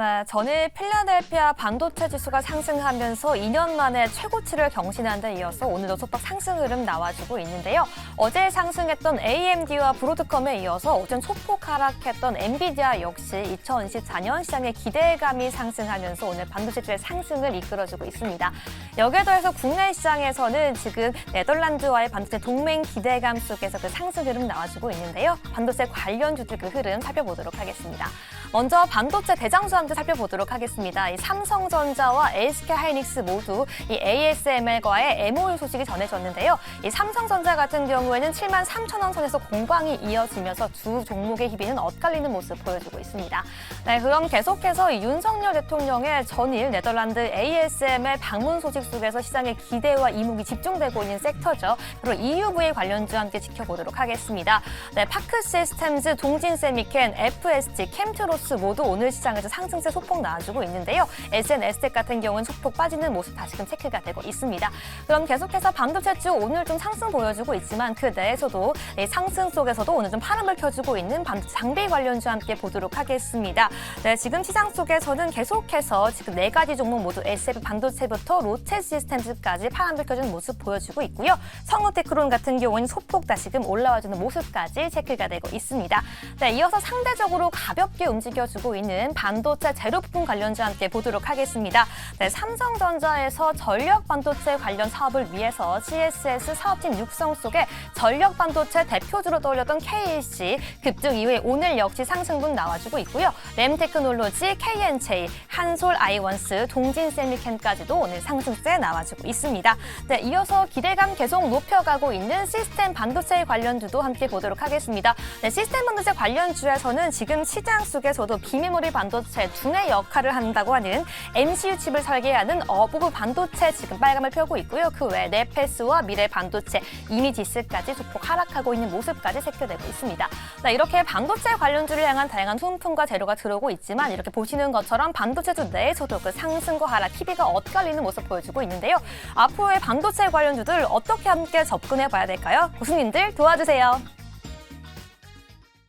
네, 전일 필라델피아 반도체 지수가 상승하면서 2년 만에 최고치를 경신한 데 이어서 오늘도 소폭 상승 흐름 나와주고 있는데요. 어제 상승했던 AMD와 브로드컴에 이어서 어젠 소폭 하락했던 엔비디아 역시 2024년 시장의 기대감이 상승하면서 오늘 반도체주의 상승을 이끌어주고 있습니다. 여기에 더해서 국내 시장에서는 지금 네덜란드와의 반도체 동맹 기대감 속에서 그 상승 흐름 나와주고 있는데요. 반도체 관련주들 그 흐름 살펴보도록 하겠습니다. 먼저 반도체 대장주 함께 살펴보도록 하겠습니다. 이 삼성전자와 SK하이닉스 모두 이 ASML과의 MOU 소식이 전해졌는데요. 이 삼성전자 같은 경우에는 73,000원 선에서 공방이 이어지면서 두 종목의 희비는 엇갈리는 모습 보여주고 있습니다. 네, 그럼 계속해서 윤석열 대통령의 전일 네덜란드 ASML 방문 소식 속에서 시장의 기대와 이목이 집중되고 있는 섹터죠. 그리고 EUV 관련주 함께 지켜보도록 하겠습니다. 네, 파크시스템즈, 동진세미켄, FST, 캠트로스 모두 오늘 시장에서 상승세 소폭 나와주고 있는데요. SNS텍 같은 경우는 소폭 빠지는 모습 다시금 체크가 되고 있습니다. 그럼 계속해서 반도체주 오늘 좀 상승 보여주고 있지만 그 내에서도 상승 속에서도 오늘 좀 파람을 켜주고 있는 반도체 장비 관련주 함께 보도록 하겠습니다. 네, 지금 시장 속에서는 계속해서 지금 4가지 종목 모두 SF 반도체부터 롯데 시스템즈까지 파람을 켜주는 모습 보여주고 있고요. 성우테크론 같은 경우는 소폭 다시금 올라와주는 모습까지 체크가 되고 있습니다. 네, 이어서 상대적으로 가볍게 움직여주고 있는 반도체 재료부품 관련주 함께 보도록 하겠습니다. 네, 삼성전자에서 전력 반도체 관련 사업을 위해서 CSS 사업팀 육성 속에 전력 반도체 대표주로 떠올렸던 KLC 급등 이후에 오늘 역시 상승분 나와주고 있고요. 램테크놀로지, KNJ, 한솔 아이원스, 동진세미켄까지도 오늘 상승세 나와주고 있습니다. 네, 이어서 기대감 계속 높여가고 있는 시스템 반도체 관련주도 함께 보도록 하겠습니다. 네, 시스템 반도체 관련주에서는 지금 시장 속에서도 비메모리 반도체 두뇌 역할을 한다고 하는 MCU 칩을 설계하는 어부브 반도체 지금 빨감을 펴고 있고요. 그 외에 네페스와 미래 반도체, 이미지스까지 소폭 하락하고 있는 모습까지 체크되고 있습니다. 네, 이렇게 반도체 관련주를 향한 다양한 소품과 재료가 들어오고 있지만 이렇게 보시는 것처럼 반도체주 내에서도 그 상승과 하락, 희비가 엇갈리는 모습 보여주고 있는데요. 앞으로의 반도체 관련주들 어떻게 함께 접근해 봐야 될까요? 교수님들 도와주세요.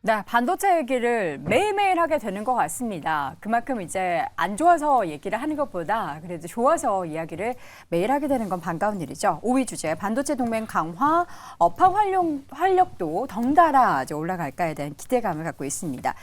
네, 반도체 얘기를 매일매일 하게 되는 것 같습니다. 그만큼 이제 안 좋아서 얘기를 하는 것보다 그래도 좋아서 이야기를 매일 하게 되는 건 반가운 일이죠. 5위 주제, 반도체 동맹 강화, 업황 활력도 덩달아 올라갈까에 대한 기대감을 갖고 있습니다.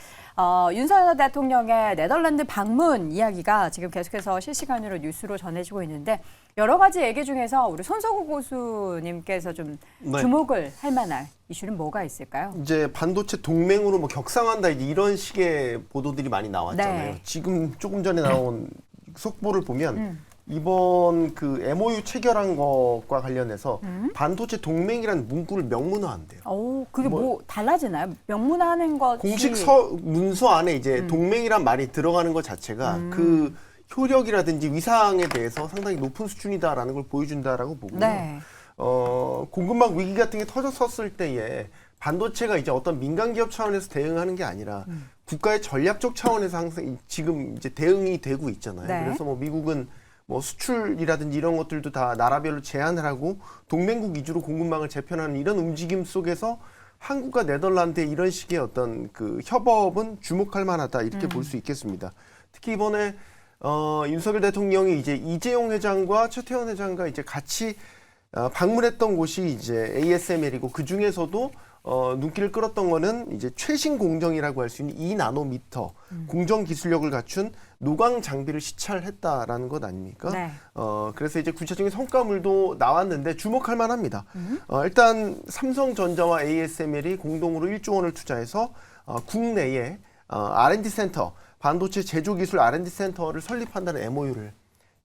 윤석열 대통령의 네덜란드 방문 이야기가 지금 계속해서 실시간으로 뉴스로 전해지고 있는데 여러 가지 얘기 중에서 우리 손석구 교수님께서 좀 주목을 할 만한 이슈는 뭐가 있을까요? 이제 반도체 동맹으로 뭐 격상한다 이런 식의 보도들이 많이 나왔잖아요. 네. 지금 조금 전에 나온 속보를 보면 이번 그 MOU 체결한 것과 관련해서 반도체 동맹이라는 문구를 명문화한대요. 오, 그게 뭐 달라지나요? 명문화하는 것이 공식 문서 안에 이제 동맹이란 말이 들어가는 것 자체가 그 효력이라든지 위상에 대해서 상당히 높은 수준이다라는 걸 보여준다라고 보고요. 네. 공급망 위기 같은 게 터졌었을 때에 반도체가 이제 어떤 민간 기업 차원에서 대응하는 게 아니라 국가의 전략적 차원에서 항상 지금 이제 대응이 되고 있잖아요. 네. 그래서 뭐 미국은 뭐 수출이라든지 이런 것들도 다 나라별로 제한을 하고 동맹국 위주로 공급망을 재편하는 이런 움직임 속에서 한국과 네덜란드의 이런 식의 어떤 그 협업은 주목할 만하다 이렇게 볼 수 있겠습니다. 특히 이번에 윤석열 대통령이 이제 이재용 회장과 최태원 회장과 이제 같이 방문했던 곳이 이제 ASML이고 그 중에서도 눈길을 끌었던 거는 이제 최신 공정이라고 할 수 있는 2나노미터 공정 기술력을 갖춘 노광 장비를 시찰했다라는 것 아닙니까? 네. 그래서 이제 구체적인 성과물도 나왔는데 주목할 만합니다. 일단 삼성전자와 ASML이 공동으로 1조 원을 투자해서 국내에 R&D 센터, 반도체 제조 기술 R&D 센터를 설립한다는 MOU를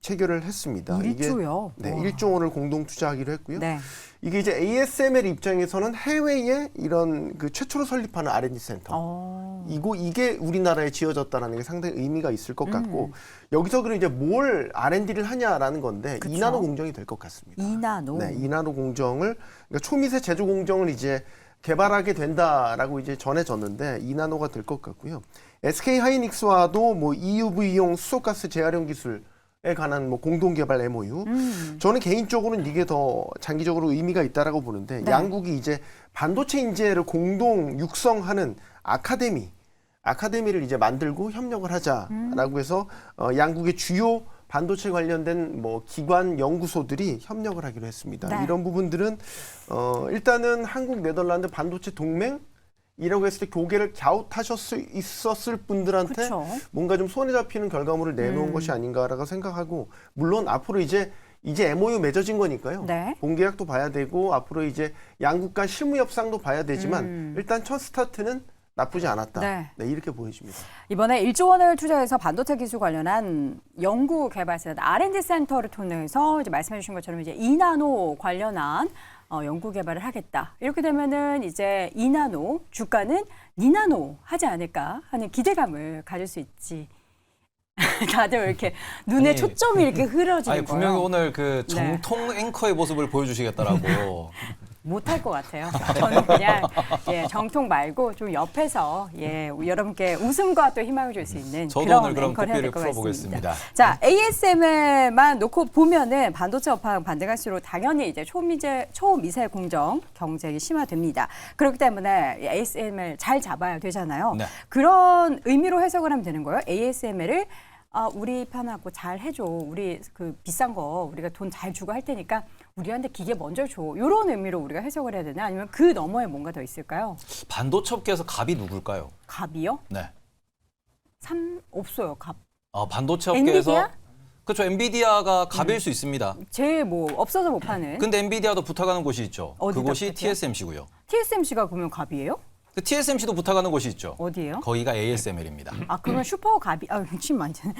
체결을 했습니다. 1조요? 네, 1조 원을 공동 투자하기로 했고요. 네. 이게 이제 ASML 입장에서는 해외에 이런 그 최초로 설립하는 R&D 센터. 이게 우리나라에 지어졌다는 게 상당히 의미가 있을 것 같고 여기서 그럼 이제 뭘 R&D를 하냐라는 건데 그쵸? 2나노 공정이 될 것 같습니다. 2나노. 네, 2나노 공정을 그러니까 초미세 제조 공정을 이제 개발하게 된다라고 이제 전해졌는데 2나노가 될 것 같고요. SK 하이닉스와도 뭐 EUV용 수소가스 재활용 기술에 관한 뭐 공동 개발 MOU. 저는 개인적으로는 이게 더 장기적으로 의미가 있다라고 보는데 네. 양국이 이제 반도체 인재를 공동 육성하는 아카데미 아카데미를 이제 만들고 협력을 하자라고 해서 양국의 주요 반도체 관련된 뭐 기관 연구소들이 협력을 하기로 했습니다. 네. 이런 부분들은 일단은 한국 네덜란드 반도체 동맹이라고 했을 때 고개를 갸웃하실 수 있었을 분들한테 그쵸. 뭔가 좀 손에 잡히는 결과물을 내놓은 것이 아닌가라고 생각하고, 물론 앞으로 이제 MOU 맺어진 거니까요. 네. 본계약도 봐야 되고 앞으로 이제 양국 간 실무 협상도 봐야 되지만 일단 첫 스타트는 나쁘지 않았다. 네. 네, 이렇게 보여집니다. 이번에 1조 원을 투자해서 반도체 기술 관련한 연구 개발센터 R&D 센터를 통해서 이제 말씀해 주신 것처럼 이제 2나노 관련한 연구 개발을 하겠다. 이렇게 되면은 이제 2나노 주가는 2나노 하지 않을까 하는 기대감을 가질 수 있지. 다들 왜 이렇게 눈에 아니, 초점이 이렇게 흐려지는 아니 거예요. 분명히 오늘 그 네. 정통 앵커의 모습을 보여주시겠다라고. 못할 것 같아요. 저는 그냥 정통 말고 좀 옆에서 여러분께 웃음과 또 희망을 줄 수 있는 저도 그런 오늘 그럼 앵커를 해야 될 고삐를 것 풀어보겠습니다. 같습니다. 자, ASML만 놓고 보면은 반도체 업황 반대갈수록 당연히 이제 초미세 공정 경쟁이 심화됩니다. 그렇기 때문에 ASML 잘 잡아야 되잖아요. 네. 그런 의미로 해석을 하면 되는 거예요. ASML을 우리 편하고 잘 해줘. 우리 그 비싼 거 우리가 돈 잘 주고 할 테니까 우리한테 기계 먼저 줘. 이런 의미로 우리가 해석을 해야 되나? 아니면 그 너머에 뭔가 더 있을까요? 반도체 업계에서 갑이 누굴까요? 갑이요? 네. 없어요. 갑. 반도체 업계에서 엔비디아? 그렇죠. 엔비디아가 갑일 수 있습니다. 제일 뭐 없어서 못 파는. 근데 엔비디아도 부탁하는 곳이 있죠. 어디다 그곳이 부탁해요? TSMC고요. TSMC가 그러면 갑이에요? 그 TSMC도 부탁하는 곳이 있죠. 어디예요? 거기가 ASML입니다. 그러면 슈퍼갑이 침 많이 드네.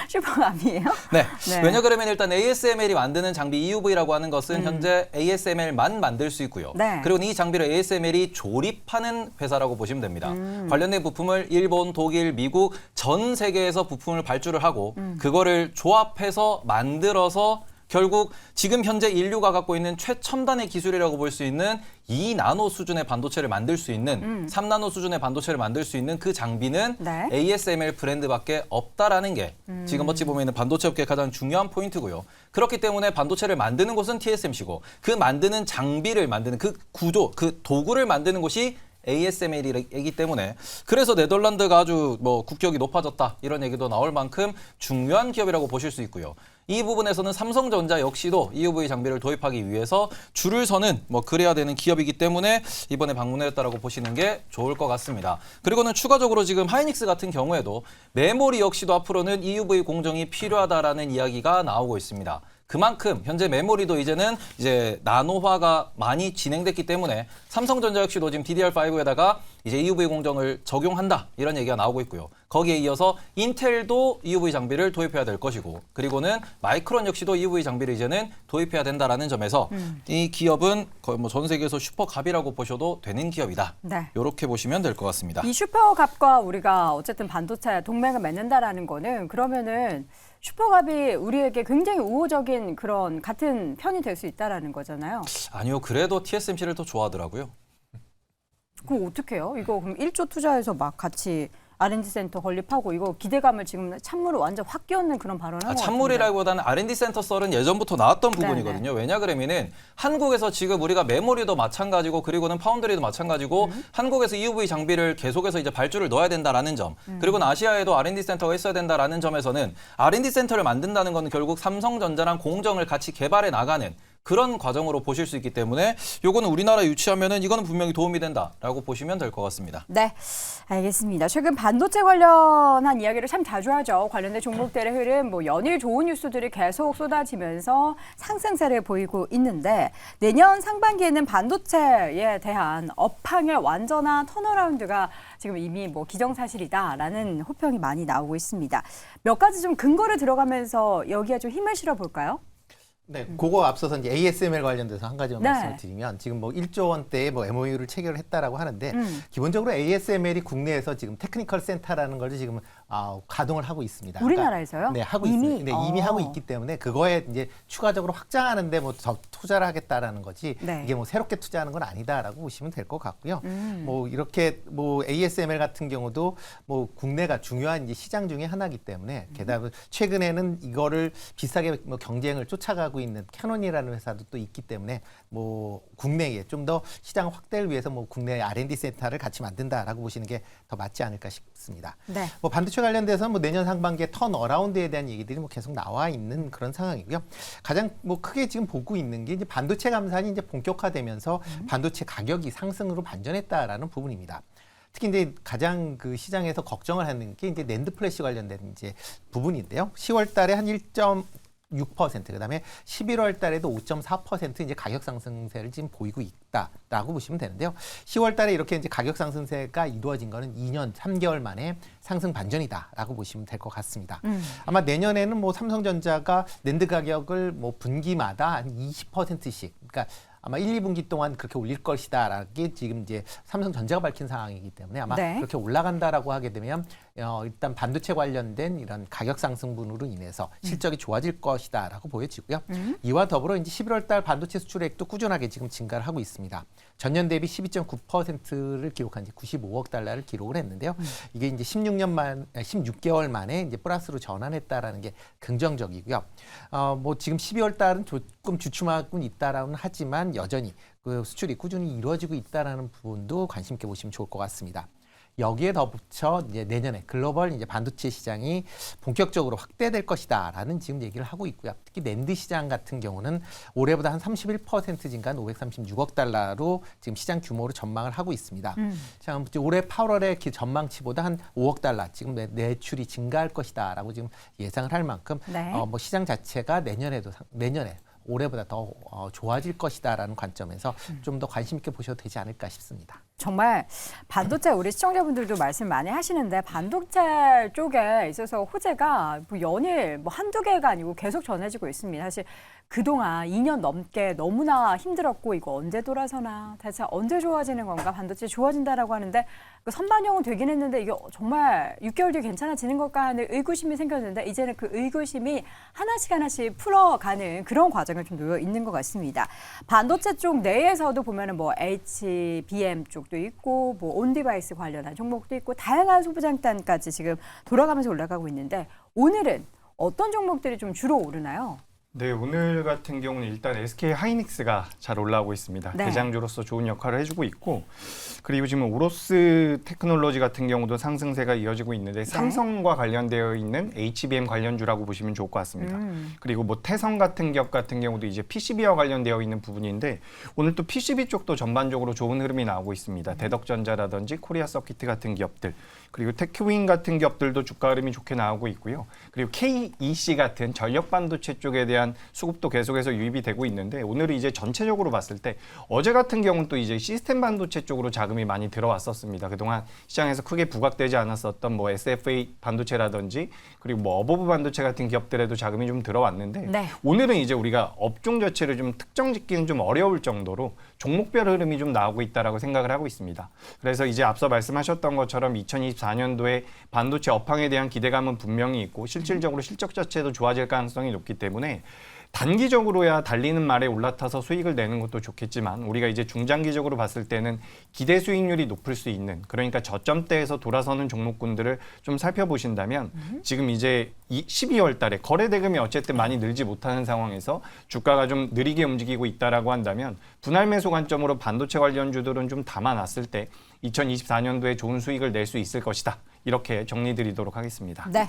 슈퍼갑이에요? 네. 네. 왜냐 그러면 일단 ASML이 만드는 장비 EUV라고 하는 것은 현재 ASML만 만들 수 있고요. 네. 그리고 이 장비를 ASML이 조립하는 회사라고 보시면 됩니다. 관련된 부품을 일본, 독일, 미국 전 세계에서 부품을 발주를 하고 그거를 조합해서 만들어서 결국 지금 현재 인류가 갖고 있는 최첨단의 기술이라고 볼 수 있는 2나노 수준의 반도체를 만들 수 있는 3나노 수준의 반도체를 만들 수 있는 그 장비는 네. ASML 브랜드밖에 없다라는 게 지금 어찌 보면 반도체 업계의 가장 중요한 포인트고요. 그렇기 때문에 반도체를 만드는 곳은 TSMC고 그 만드는 장비를 만드는 그 구조, 그 도구를 만드는 곳이 ASML이기 때문에 그래서 네덜란드가 아주 뭐 국격이 높아졌다 이런 얘기도 나올 만큼 중요한 기업이라고 보실 수 있고요. 이 부분에서는 삼성전자 역시도 EUV 장비를 도입하기 위해서 줄을 서는 뭐 그래야 되는 기업이기 때문에 이번에 방문했다라고 보시는 게 좋을 것 같습니다. 그리고는 추가적으로 지금 하이닉스 같은 경우에도 메모리 역시도 앞으로는 EUV 공정이 필요하다라는 이야기가 나오고 있습니다. 그만큼 현재 메모리도 이제는 나노화가 많이 진행됐기 때문에 삼성전자 역시도 지금 DDR5에다가 이제 EUV 공정을 적용한다 이런 얘기가 나오고 있고요. 거기에 이어서 인텔도 EUV 장비를 도입해야 될 것이고 그리고는 마이크론 역시도 EUV 장비를 이제는 도입해야 된다라는 점에서 이 기업은 거의 뭐 전 세계에서 슈퍼갑이라고 보셔도 되는 기업이다. 네. 이렇게 보시면 될 것 같습니다. 이 슈퍼갑과 우리가 어쨌든 반도체 동맹을 맺는다라는 거는 그러면은 슈퍼갑이 우리에게 굉장히 우호적인 그런 같은 편이 될 수 있다라는 거잖아요. 아니요. 그래도 TSMC를 더 좋아하더라고요. 그럼 어떻게 해요? 이거 그럼 1조 투자해서 막 같이 R&D 센터 건립하고 이거 기대감을 지금 찬물을 완전 확 끼얹는 그런 발언을 한 것 같은데. 찬물이라기보다는 R&D 센터 썰은 예전부터 나왔던 부분이거든요. 왜냐 그러면은 한국에서 지금 우리가 메모리도 마찬가지고 그리고는 파운드리도 마찬가지고 한국에서 EUV 장비를 계속해서 이제 발주를 넣어야 된다라는 점. 그리고 아시아에도 R&D 센터가 있어야 된다라는 점에서는 R&D 센터를 만든다는 건 결국 삼성전자랑 공정을 같이 개발해 나가는 그런 과정으로 보실 수 있기 때문에 요거는 우리나라에 유치하면은 이거는 분명히 도움이 된다라고 보시면 될 것 같습니다. 네, 알겠습니다. 최근 반도체 관련한 이야기를 참 자주 하죠. 관련된 종목들의 흐름, 뭐 연일 좋은 뉴스들이 계속 쏟아지면서 상승세를 보이고 있는데 내년 상반기에는 반도체에 대한 업황의 완전한 턴어라운드가 지금 이미 뭐 기정사실이다라는 호평이 많이 나오고 있습니다. 몇 가지 좀 근거를 들어가면서 여기에 좀 힘을 실어 볼까요? 네, 그거 앞서서 이제 ASML 관련돼서 한 가지만 네. 말씀을 드리면 지금 뭐 1조 원대의 뭐 MOU를 체결을 했다라고 하는데 기본적으로 ASML이 국내에서 지금 테크니컬 센터라는 걸 지금 가동을 하고 있습니다. 우리나라에서요? 네, 하고 이미? 있습니다. 네, 이미 하고 있기 때문에 그거에 이제 추가적으로 확장하는데 뭐 더 투자를 하겠다라는 거지 네. 이게 뭐 새롭게 투자하는 건 아니다라고 보시면 될 것 같고요. 뭐 이렇게 뭐 ASML 같은 경우도 뭐 국내가 중요한 이제 시장 중에 하나이기 때문에 게다가 최근에는 이거를 비싸게 뭐 경쟁을 쫓아가고 있는 캐논이라는 회사도 또 있기 때문에 뭐 국내에 좀 더 시장 확대를 위해서 뭐 국내 R&D 센터를 같이 만든다라고 보시는 게 더 맞지 않을까 싶습니다. 네. 뭐 반도체 관련돼서 뭐 내년 상반기에 턴 어라운드에 대한 얘기들이 뭐 계속 나와 있는 그런 상황이고요. 가장 뭐 크게 지금 보고 있는 게 이제 반도체 감산이 이제 본격화되면서 반도체 가격이 상승으로 반전했다라는 부분입니다. 특히 이제 가장 그 시장에서 걱정을 하는 게 이제 낸드 플래시 관련된 이제 부분인데요. 10월 달에 한 1.6%, 그다음에 11월 달에도 5.4% 이제 가격 상승세를 지금 보이고 있다라고 보시면 되는데요. 10월 달에 이렇게 이제 가격 상승세가 이루어진 거는 2년 3개월 만에 상승 반전이다라고 보시면 될 것 같습니다. 아마 내년에는 뭐 삼성전자가 낸드 가격을 뭐 분기마다 한 20%씩, 그러니까 아마 1, 2분기 동안 그렇게 올릴 것이다라는 게 지금 이제 삼성전자가 밝힌 상황이기 때문에 아마 네. 그렇게 올라간다라고 하게 되면 일단 반도체 관련된 이런 가격 상승분으로 인해서 실적이 좋아질 것이다라고 보여지고요. 이와 더불어 이제 11월 달 반도체 수출액도 꾸준하게 지금 증가를 하고 있습니다. 전년 대비 12.9%를 기록한 이제 95억 달러를 기록을 했는데요. 이게 이제 16개월 만에 이제 플러스로 전환했다라는 게 긍정적이고요. 뭐 지금 12월 달은 조금 주춤하고 있다라고는 하지만 여전히 그 수출이 꾸준히 이루어지고 있다라는 부분도 관심 있게 보시면 좋을 것 같습니다. 여기에 덧붙여 이제 내년에 글로벌 이제 반도체 시장이 본격적으로 확대될 것이다라는 지금 얘기를 하고 있고요. 특히 낸드 시장 같은 경우는 올해보다 한 31% 증가한 536억 달러로 지금 시장 규모로 전망을 하고 있습니다. 자, 올해 8월의 전망치보다 한 5억 달러 지금 매출이 증가할 것이다라고 지금 예상을 할 만큼 네. 뭐 시장 자체가 내년에 올해보다 더 좋아질 것이다라는 관점에서 좀 더 관심 있게 보셔도 되지 않을까 싶습니다. 정말 반도체 우리 시청자분들도 말씀 많이 하시는데 반도체 쪽에 있어서 호재가 뭐 연일 뭐 한두 개가 아니고 계속 전해지고 있습니다. 사실 그동안 2년 넘게 너무나 힘들었고 이거 언제 돌아서나 대체 언제 좋아지는 건가 반도체 좋아진다라고 하는데 그 선반영은 되긴 했는데 이게 정말 6개월 뒤에 괜찮아지는 걸까 하는 의구심이 생겼는데 이제는 그 의구심이 하나씩 풀어가는 그런 과정을 좀 놓여 있는 것 같습니다. 반도체 쪽 내에서도 보면은 뭐 HBM 쪽도 있고 뭐 온디바이스 관련한 종목도 있고 다양한 소부장단까지 지금 돌아가면서 올라가고 있는데 오늘은 어떤 종목들이 좀 주로 오르나요? 네, 오늘 같은 경우는 일단 SK 하이닉스가 잘 올라오고 있습니다. 네. 대장주로서 좋은 역할을 해주고 있고, 그리고 지금 오로스 테크놀로지 같은 경우도 상승세가 이어지고 있는데 삼성과 관련되어 있는 HBM 관련주라고 보시면 좋을 것 같습니다. 그리고 뭐 태성 같은 기업 같은 경우도 이제 PCB와 관련되어 있는 부분인데 오늘 또 PCB 쪽도 전반적으로 좋은 흐름이 나오고 있습니다. 대덕전자라든지 코리아 서키트 같은 기업들, 그리고 테크윈 같은 기업들도 주가 흐름이 좋게 나오고 있고요. 그리고 KEC 같은 전력 반도체 쪽에 대한 수급도 계속해서 유입이 되고 있는데 오늘 이제 전체적으로 봤을 때 어제 같은 경우는 또 이제 시스템 반도체 쪽으로 자금이 많이 들어왔었습니다. 그동안 시장에서 크게 부각되지 않았었던 뭐 SFA 반도체라든지 그리고 뭐 어버브 반도체 같은 기업들에도 자금이 좀 들어왔는데 네. 오늘은 이제 우리가 업종 자체를 좀 특정 짓기는 좀 어려울 정도로 종목별 흐름이 좀 나오고 있다라고 생각을 하고 있습니다. 그래서 이제 앞서 말씀하셨던 것처럼 2024년도에 반도체 업황에 대한 기대감은 분명히 있고 실질적으로 실적 자체도 좋아질 가능성이 높기 때문에 단기적으로야 달리는 말에 올라타서 수익을 내는 것도 좋겠지만 우리가 이제 중장기적으로 봤을 때는 기대 수익률이 높을 수 있는, 그러니까 저점대에서 돌아서는 종목군들을 좀 살펴보신다면 지금 이제 12월 달에 거래 대금이 어쨌든 많이 늘지 못하는 상황에서 주가가 좀 느리게 움직이고 있다라고 한다면 분할 매수 관점으로 반도체 관련주들은 좀 담아놨을 때 2024년도에 좋은 수익을 낼 수 있을 것이다. 이렇게 정리드리도록 하겠습니다. 네.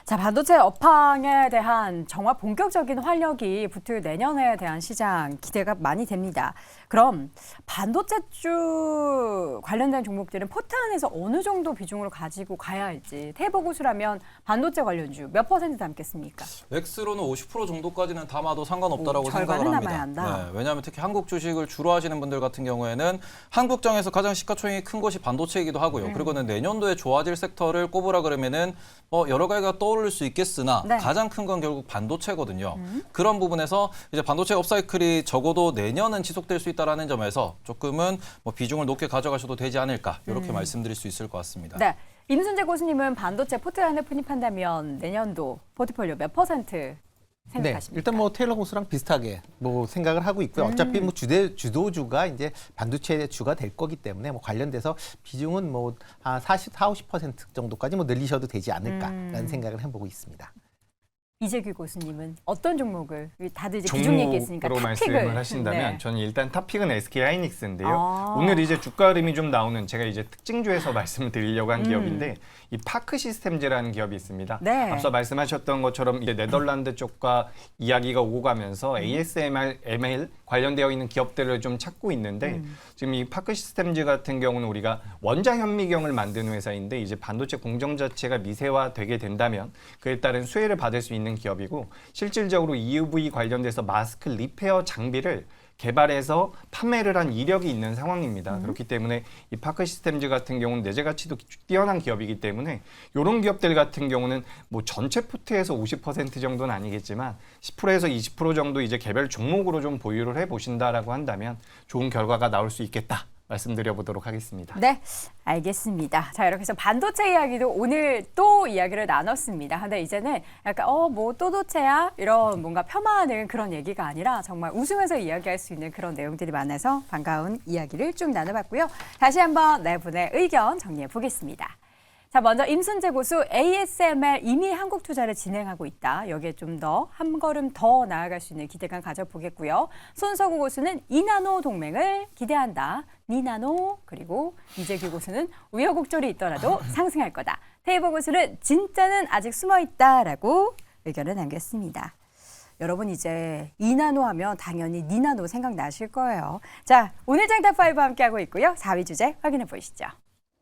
자, 반도체 업황에 대한 정말 본격적인 활력이 붙을 내년에 대한 시장 기대가 많이 됩니다. 그럼 반도체 쪽 관련된 종목들은 포트 안에서 어느 정도 비중으로 가지고 가야 할지 태보고수라면 반도체 관련주 몇 % 담겠습니까? 엑스로는 50% 정도까지는 담아도 상관없다라고 생각을 절반은 합니다. 남아야 한다. 네, 왜냐하면 특히 한국 주식을 주로 하시는 분들 같은 경우에는 한국장에서 가장 시가총액이 큰 것이 반도체이기도 하고요. 그리고는 내년도에 좋아질 섹터를 꼽으라 그러면은 여러 가지가 떠오를 수 있겠으나 네. 가장 큰 건 결국 반도체거든요. 그런 부분에서 이제 반도체 업사이클이 적어도 내년은 지속될 수 있다라는 점에서 조금은 비중을 높게 가져가셔도 되지 않을까 이렇게 말씀드릴 수 있을 것 같습니다. 네. 임순재 고수님은 반도체 포트라인에 편입한다면 내년도 포트폴리오 몇 %? 네, 생각하십니까? 일단 뭐 테일러 공수랑 비슷하게 뭐 생각을 하고 있고요. 어차피 뭐 주도주가 이제 반도체 주가 될 거기 때문에 뭐 관련돼서 비중은 뭐 한 40-50% 정도까지 뭐 늘리셔도 되지 않을까라는 생각을 해보고 있습니다. 이재규 고수님은 어떤 종목을 다들 이제 기종 얘기했으니까 종목으로 탑픽을 말씀을 하신다면 네. 저는 일단 탑픽은 SK 하이닉스인데요. 아. 오늘 이제 주가 흐름이 좀 나오는 제가 이제 특징주에서 말씀을 드리려고 한 기업인데 이 파크 시스템즈라는 기업이 있습니다. 네. 앞서 말씀하셨던 것처럼 이제 네덜란드 쪽과 이야기가 오고 가면서 ASML 관련되어 있는 기업들을 좀 찾고 있는데 지금 이 파크 시스템즈 같은 경우는 우리가 원자 현미경을 만드는 회사인데 이제 반도체 공정 자체가 미세화되게 된다면 그에 따른 수혜를 받을 수 있는 기업이고 실질적으로 EUV 관련돼서 마스크 리페어 장비를 개발해서 판매를 한 이력이 있는 상황입니다. 그렇기 때문에 이 파크 시스템즈 같은 경우는 내재 가치도 뛰어난 기업이기 때문에 이런 기업들 같은 경우는 뭐 전체 포트에서 50% 정도는 아니겠지만 10%에서 20% 정도 이제 개별 종목으로 좀 보유를 해 보신다라고 한다면 좋은 결과가 나올 수 있겠다. 말씀드려 보도록 하겠습니다. 네, 알겠습니다. 자, 이렇게 해서 반도체 이야기도 오늘 또 이야기를 나눴습니다. 근데 이제는 약간 뭐 또 도체야? 이런 뭔가 폄하하는 그런 얘기가 아니라 정말 웃으면서 이야기할 수 있는 그런 내용들이 많아서 반가운 이야기를 쭉 나눠봤고요. 다시 한번 네 분의 의견 정리해 보겠습니다. 자, 먼저 임순재 고수 ASML 이미 한국 투자를 진행하고 있다. 여기에 좀 더 한 걸음 더 나아갈 수 있는 기대감 가져보겠고요. 손석우 고수는 이나노 동맹을 기대한다. 니나노 그리고 이재규 고수는 우여곡절이 있더라도 상승할 거다. 테이버 고수는 진짜는 아직 숨어있다라고 의견을 남겼습니다. 여러분 이제 이나노 하면 당연히 니나노 생각나실 거예요. 자, 오늘 장탑5 함께하고 있고요. 4위 주제 확인해 보시죠.